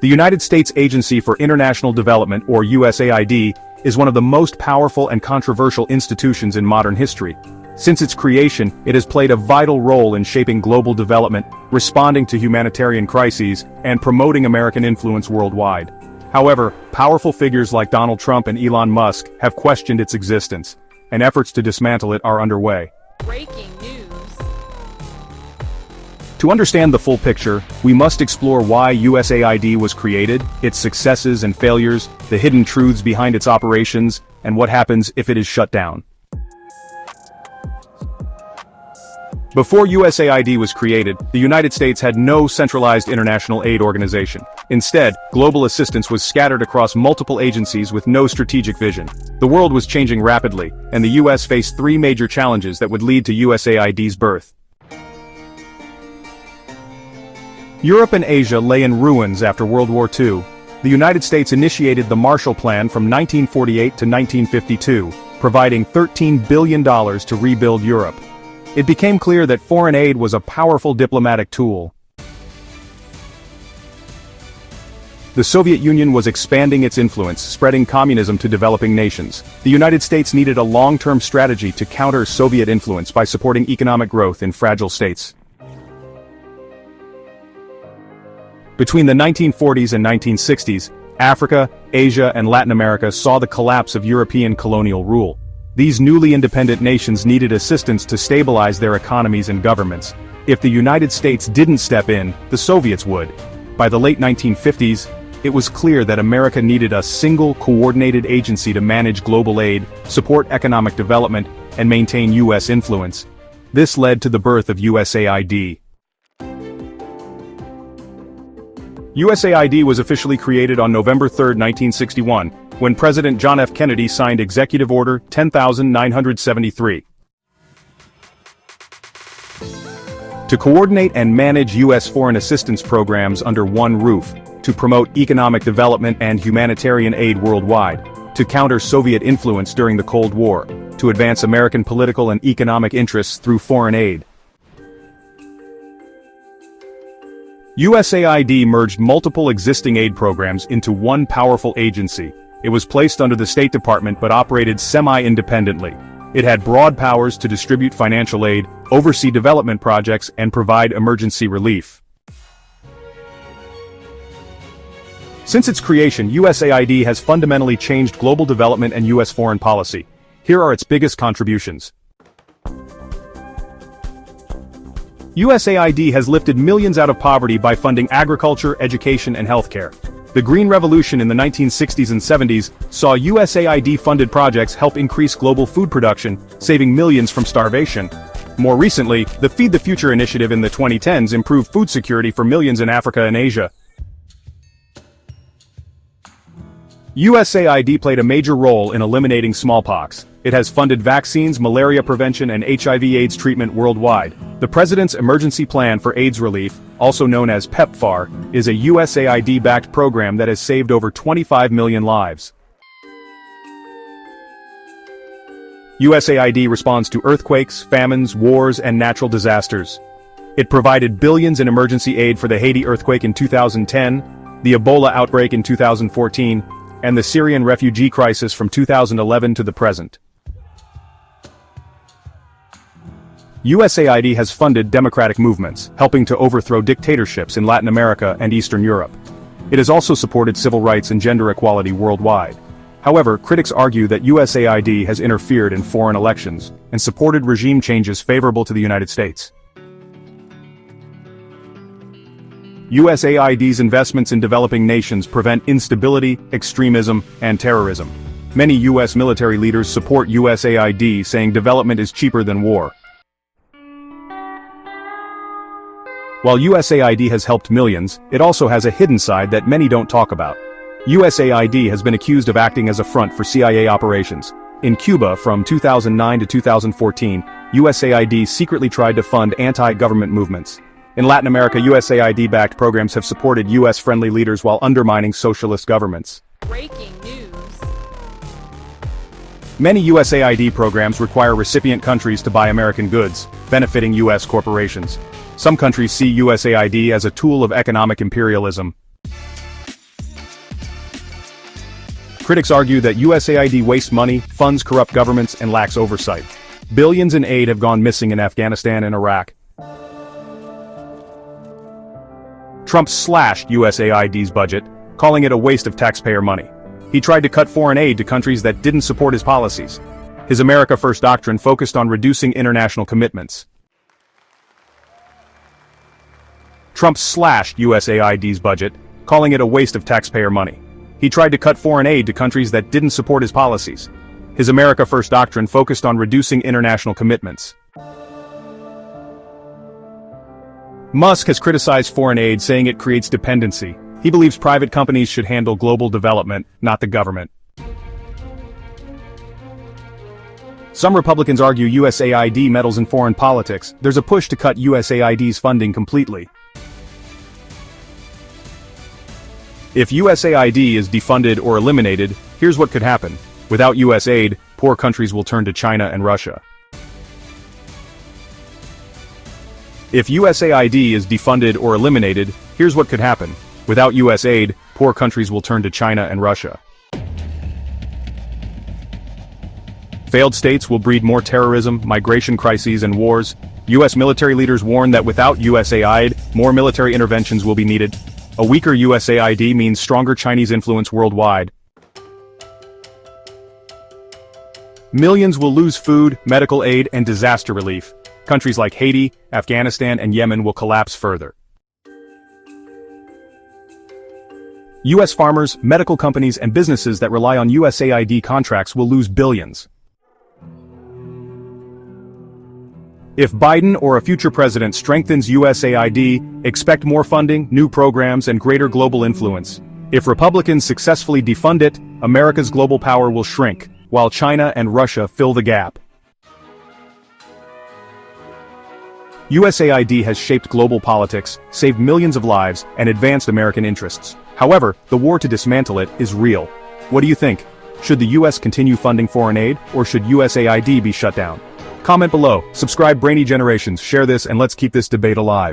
The United States Agency for International Development, or USAID, is one of the most powerful and controversial institutions in modern history. Since its creation, it has played a vital role in shaping global development, responding to humanitarian crises, and promoting American influence worldwide. However, powerful figures like Donald Trump and Elon Musk have questioned its existence, and efforts to dismantle it are underway. Breaking news. To understand the full picture, we must explore why USAID was created, its successes and failures, the hidden truths behind its operations, and what happens if it is shut down. Before USAID was created, the United States had no centralized international aid organization. Instead, global assistance was scattered across multiple agencies with no strategic vision. The world was changing rapidly, and the U.S. faced three major challenges that would lead to USAID's birth. Europe and Asia lay in ruins after World War II. The United States initiated the Marshall Plan from 1948 to 1952, providing $13 billion to rebuild Europe. It became clear that foreign aid was a powerful diplomatic tool. The Soviet Union was expanding its influence, spreading communism to developing nations. The United States needed a long-term strategy to counter Soviet influence by supporting economic growth in fragile states. Between the 1940s and 1960s, Africa, Asia, and Latin America saw the collapse of European colonial rule. These newly independent nations needed assistance to stabilize their economies and governments. If the United States didn't step in, the Soviets would. By the late 1950s, it was clear that America needed a single, coordinated agency to manage global aid, support economic development, and maintain U.S. influence. This led to the birth of USAID. USAID was officially created on November 3, 1961, when President John F. Kennedy signed Executive Order 10,973. To coordinate and manage U.S. foreign assistance programs under one roof, to promote economic development and humanitarian aid worldwide, to counter Soviet influence during the Cold War, to advance American political and economic interests through foreign aid. USAID merged multiple existing aid programs into one powerful agency. It was placed under the State Department but operated semi-independently. It had broad powers to distribute financial aid, oversee development projects, and provide emergency relief. Since its creation, USAID has fundamentally changed global development and U.S. foreign policy. Here are its biggest contributions. USAID has lifted millions out of poverty by funding agriculture, education, and healthcare. The Green Revolution in the 1960s and 70s saw USAID-funded projects help increase global food production, saving millions from starvation. More recently, the Feed the Future initiative in the 2010s improved food security for millions in Africa and Asia. USAID played a major role in eliminating smallpox. It has funded vaccines, malaria prevention, and HIV/AIDS treatment worldwide. The President's Emergency Plan for AIDS Relief, also known as PEPFAR, is a USAID-backed program that has saved over 25 million lives. USAID responds to earthquakes, famines, wars, and natural disasters. It provided billions in emergency aid for the Haiti earthquake in 2010, the Ebola outbreak in 2014, and the Syrian refugee crisis from 2011 to the present. USAID has funded democratic movements, helping to overthrow dictatorships in Latin America and Eastern Europe. It has also supported civil rights and gender equality worldwide. However, critics argue that USAID has interfered in foreign elections and supported regime changes favorable to the United States. USAID's investments in developing nations prevent instability, extremism, and terrorism. Many U.S. military leaders support USAID, saying development is cheaper than war. While USAID has helped millions, it also has a hidden side that many don't talk about. USAID has been accused of acting as a front for CIA operations. In Cuba from 2009 to 2014, USAID secretly tried to fund anti-government movements. In Latin America, USAID-backed programs have supported U.S.-friendly leaders while undermining socialist governments. Breaking news. Many USAID programs require recipient countries to buy American goods, benefiting U.S. corporations. Some countries see USAID as a tool of economic imperialism. Critics argue that USAID wastes money, funds corrupt governments, and lacks oversight. Billions in aid have gone missing in Afghanistan and Iraq. Trump slashed USAID's budget, calling it a waste of taxpayer money. He tried to cut foreign aid to countries that didn't support his policies. His America First doctrine focused on reducing international commitments. Trump slashed USAID's budget, calling it a waste of taxpayer money. He tried to cut foreign aid to countries that didn't support his policies. His America First doctrine focused on reducing international commitments. Musk has criticized foreign aid, saying it creates dependency. He believes private companies should handle global development, not the government. Some Republicans argue USAID meddles in foreign politics. There's a push to cut USAID's funding completely. If USAID is defunded or eliminated, here's what could happen. Without US aid, poor countries will turn to China and Russia. If USAID is defunded or eliminated, here's what could happen. Without US aid, poor countries will turn to China and Russia. Failed states will breed more terrorism, migration crises, and wars. US military leaders warn that without USAID, more military interventions will be needed. A weaker USAID means stronger Chinese influence worldwide. Millions will lose food, medical aid, and disaster relief. Countries like Haiti, Afghanistan, and Yemen will collapse further. US farmers, medical companies, and businesses that rely on USAID contracts will lose billions. If Biden or a future president strengthens USAID, expect more funding, new programs, and greater global influence. If Republicans successfully defund it, America's global power will shrink, while China and Russia fill the gap. USAID has shaped global politics, saved millions of lives, and advanced American interests. However, the war to dismantle it is real. What do you think? Should the US continue funding foreign aid, or should USAID be shut down? Comment below, subscribe Brainy Generations, share this, and let's keep this debate alive.